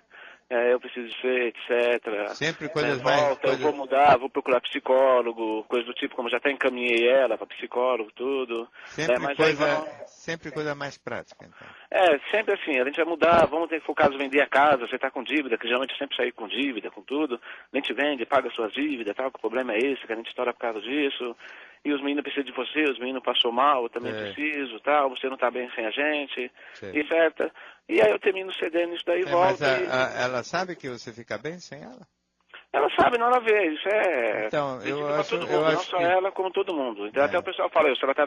Eu preciso de ser, etc. Sempre coisas mais... Eu vou mudar, vou procurar psicólogo, coisa do tipo, como já até encaminhei ela para psicólogo, tudo. Sempre coisa mais prática, então. Sempre assim, a gente vai mudar, vamos ter que focar em vender a casa, você está com dívida, que geralmente sempre sair com dívida, com tudo, a gente vende, paga suas dívidas, tal, que o problema é esse, que a gente estoura por causa disso, e os meninos precisam de você, os meninos passou mal, eu também preciso, tal, você não está bem sem a gente, etc. E aí eu termino cedendo isso daí e volto. Mas ela sabe que você fica bem sem ela? Ela sabe, não ela vê, isso é... Então, eu acho não só ela, como todo mundo. Então até o pessoal fala, se ela tá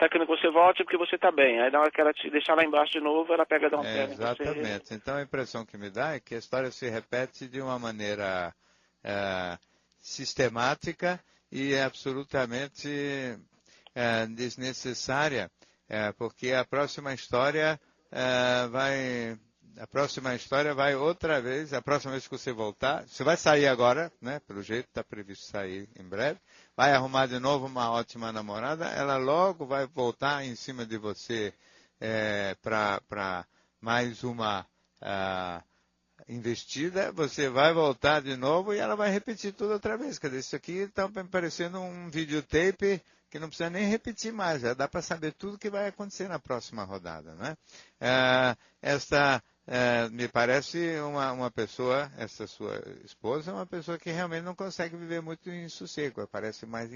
querendo que você volte é porque você tá bem. Aí na hora que ela te deixar lá embaixo de novo, ela pega e dá um pé em você. Exatamente. Então a impressão que me dá é que a história se repete de uma maneira sistemática e absolutamente desnecessária, porque a próxima história vai outra vez, a próxima vez que você voltar, você vai sair agora, né? Pelo jeito está previsto sair em breve, vai arrumar de novo uma ótima namorada, ela logo vai voltar em cima de você para mais uma investida, você vai voltar de novo e ela vai repetir tudo outra vez. Quer dizer, isso aqui está parecendo um videotape que não precisa nem repetir mais, já dá para saber tudo que vai acontecer na próxima rodada, né? Me parece uma pessoa, essa sua esposa, uma pessoa que realmente não consegue viver muito em sossego, parece mais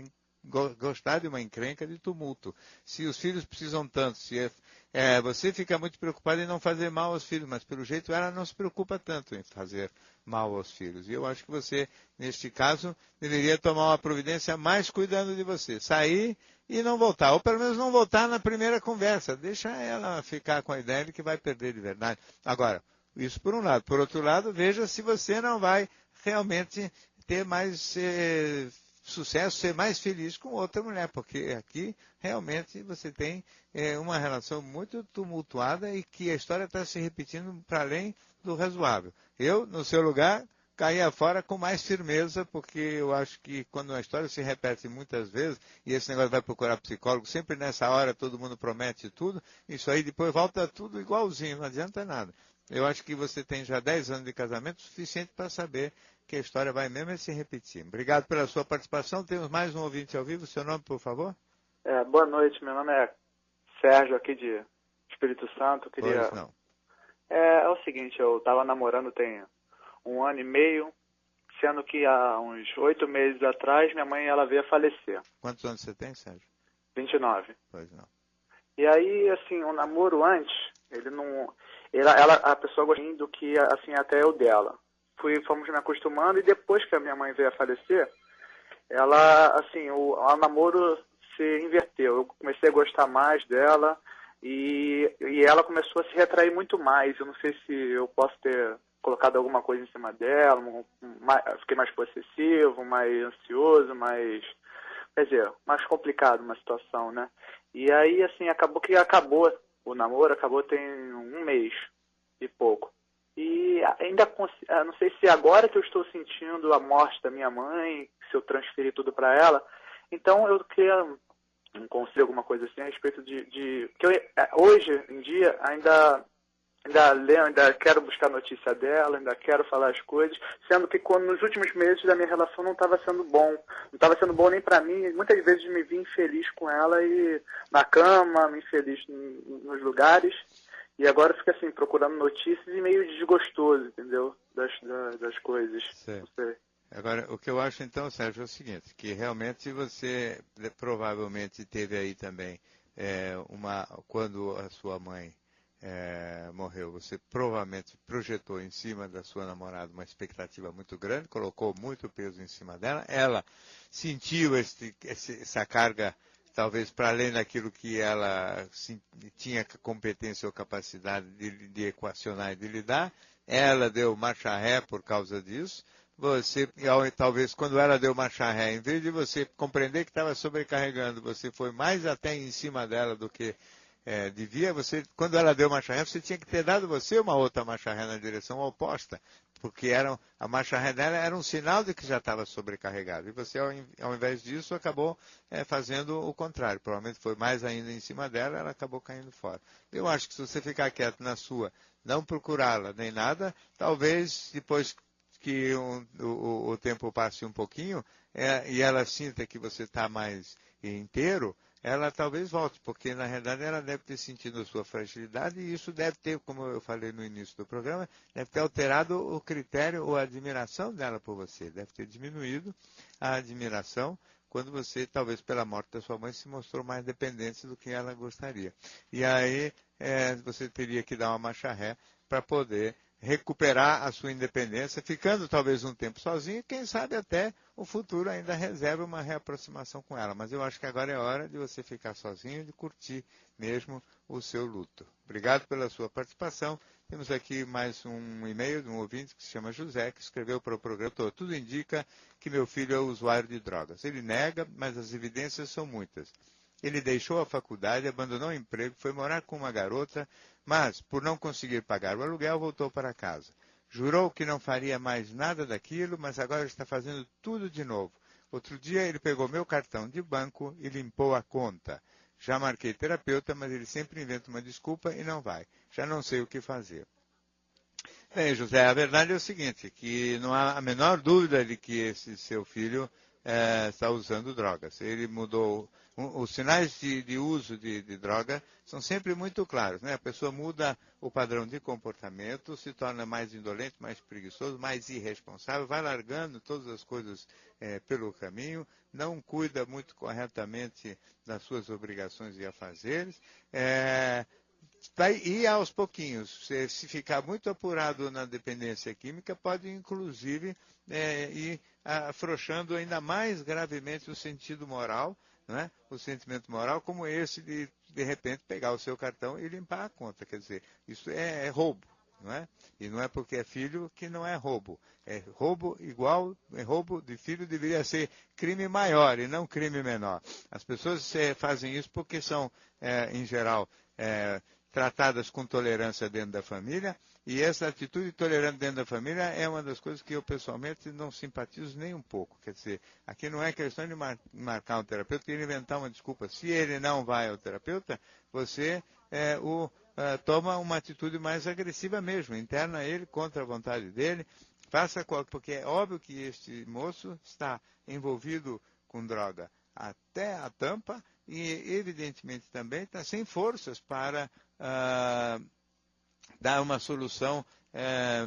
gostar de uma encrenca de tumulto. Se os filhos precisam tanto, você fica muito preocupado em não fazer mal aos filhos, mas pelo jeito ela não se preocupa tanto em fazer mal aos filhos. E eu acho que você, neste caso, deveria tomar uma providência mais cuidando de você. Sair e não voltar, ou pelo menos não voltar na primeira conversa. Deixa ela ficar com a ideia de que vai perder de verdade. Agora, isso por um lado. Por outro lado, veja se você não vai realmente ter mais sucesso, ser mais feliz com outra mulher, porque aqui realmente você tem uma relação muito tumultuada e que a história está se repetindo para além do razoável. Eu, no seu lugar, caía fora com mais firmeza, porque eu acho que quando a história se repete muitas vezes, e esse negócio vai procurar psicólogo, sempre nessa hora todo mundo promete tudo, isso aí depois volta tudo igualzinho, não adianta nada. Eu acho que você tem já 10 anos de casamento, suficiente para saber que a história vai mesmo se repetir. Obrigado pela sua participação. Temos mais um ouvinte ao vivo. Seu nome, por favor? Boa noite. Meu nome é Sérgio, aqui de Espírito Santo. Pois não. É o seguinte, eu estava namorando tem 1 ano e meio, sendo que há uns 8 meses atrás minha mãe ela veio a falecer. Quantos anos você tem, Sérgio? 29. Pois não. E aí, assim, o namoro antes, ele não... a pessoa gostou do que, assim, até eu dela. Fomos me acostumando e depois que a minha mãe veio a falecer, ela, assim, o namoro se inverteu. Eu comecei a gostar mais dela e ela começou a se retrair muito mais. Eu não sei se eu posso ter colocado alguma coisa em cima dela, fiquei mais possessivo, mais ansioso, quer dizer, mais complicado uma situação, né? E aí, assim, acabou o namoro, acabou tem 1 mês e pouco. E ainda, não sei se agora que eu estou sentindo a morte da minha mãe, se eu transferi tudo para ela, então eu queria um conselho, alguma coisa assim, a respeito que hoje em dia ainda quero buscar notícia dela, ainda quero falar as coisas, sendo que nos últimos meses da minha relação não estava sendo bom. Não estava sendo bom nem para mim. Muitas vezes me vi infeliz com ela e na cama, me infeliz nos lugares. E agora fica assim, procurando notícias e meio desgostoso, entendeu? Das coisas. Certo. Não sei. Agora, o que eu acho então, Sérgio, é o seguinte, que realmente você provavelmente teve aí também, quando a sua mãe morreu, você provavelmente projetou em cima da sua namorada uma expectativa muito grande, colocou muito peso em cima dela, ela sentiu essa carga, talvez para além daquilo que ela tinha competência ou capacidade de equacionar e de lidar, ela deu marcha ré por causa disso. Você, talvez quando ela deu marcha ré, em vez de você compreender que estava sobrecarregando, você foi mais até em cima dela do que devia. Quando ela deu marcha ré, você tinha que ter dado você uma outra marcha ré na direção oposta, porque a marcha ré dela era um sinal de que já estava sobrecarregado. E você, ao invés disso, acabou fazendo o contrário. Provavelmente foi mais ainda em cima dela, ela acabou caindo fora. Eu acho que se você ficar quieto na sua, não procurá-la nem nada, talvez depois que o tempo passe um pouquinho e ela sinta que você está mais inteiro, ela talvez volte, porque na realidade ela deve ter sentido a sua fragilidade e isso deve ter, como eu falei no início do programa, deve ter alterado o critério ou a admiração dela por você. Deve ter diminuído a admiração quando você, talvez pela morte da sua mãe, se mostrou mais dependente do que ela gostaria. E aí você teria que dar uma marcha ré para poder recuperar a sua independência, ficando talvez um tempo sozinho, quem sabe até o futuro ainda reserva uma reaproximação com ela. Mas eu acho que agora é hora de você ficar sozinho e de curtir mesmo o seu luto. Obrigado pela sua participação. Temos aqui mais um e-mail de um ouvinte que se chama José, que escreveu para o programa. Tudo indica que meu filho é usuário de drogas. Ele nega, mas as evidências são muitas. Ele deixou a faculdade, abandonou o emprego, foi morar com uma garota, mas, por não conseguir pagar o aluguel, voltou para casa. Jurou que não faria mais nada daquilo, mas agora está fazendo tudo de novo. Outro dia, ele pegou meu cartão de banco e limpou a conta. Já marquei terapeuta, mas ele sempre inventa uma desculpa e não vai. Já não sei o que fazer. Bem, José, a verdade é o seguinte, que não há a menor dúvida de que esse seu filho está usando drogas. Ele mudou. Os sinais de uso de droga são sempre muito claros, né? A pessoa muda o padrão de comportamento, se torna mais indolente, mais preguiçoso, mais irresponsável, vai largando todas as coisas pelo caminho, não cuida muito corretamente das suas obrigações e afazeres, e aos pouquinhos, se ficar muito apurado na dependência química, pode inclusive ir afrouxando ainda mais gravemente o sentido moral, não é? O sentimento moral, como esse de repente pegar o seu cartão e limpar a conta. Quer dizer, isso é roubo, não é? E não é porque é filho que não é roubo. É roubo igual, roubo de filho deveria ser crime maior e não crime menor. As pessoas fazem isso porque são, em geral, tratadas com tolerância dentro da família, e essa atitude tolerante dentro da família é uma das coisas que eu pessoalmente não simpatizo nem um pouco. Quer dizer, aqui não é questão de marcar um terapeuta e inventar uma desculpa. Se ele não vai ao terapeuta, você o toma uma atitude mais agressiva mesmo, interna ele contra a vontade dele, porque é óbvio que este moço está envolvido com droga até a tampa e evidentemente também está sem forças para dar uma solução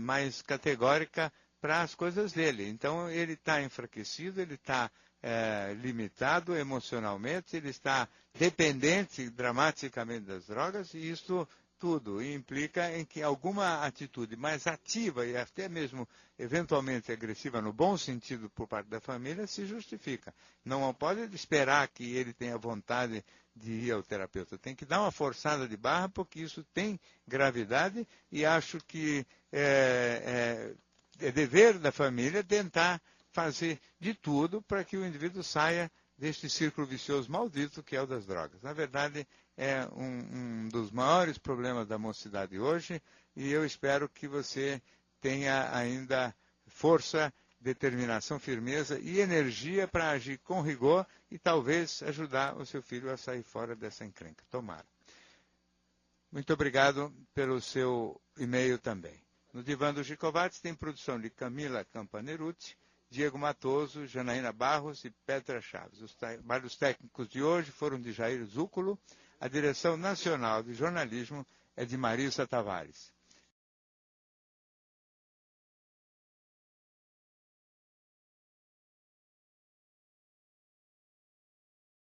mais categórica para as coisas dele. Então ele está enfraquecido, ele está limitado emocionalmente, ele está dependente dramaticamente das drogas e isso tudo implica em que alguma atitude mais ativa e até mesmo eventualmente agressiva, no bom sentido por parte da família, se justifica. Não pode esperar que ele tenha vontade de ir ao terapeuta. Tem que dar uma forçada de barra porque isso tem gravidade e acho que é dever da família tentar fazer de tudo para que o indivíduo saia deste círculo vicioso maldito que é o das drogas. Na verdade, é um dos maiores problemas da mocidade hoje e eu espero que você tenha ainda força, determinação, firmeza e energia para agir com rigor e talvez ajudar o seu filho a sair fora dessa encrenca. Tomara. Muito obrigado pelo seu e-mail também. No Divã do Gicovates tem produção de Camila Campanerucci, Diego Matoso, Janaína Barros e Petra Chaves. Os trabalhos técnicos de hoje foram de Jair Zúculo. A direção nacional de jornalismo é de Marisa Tavares.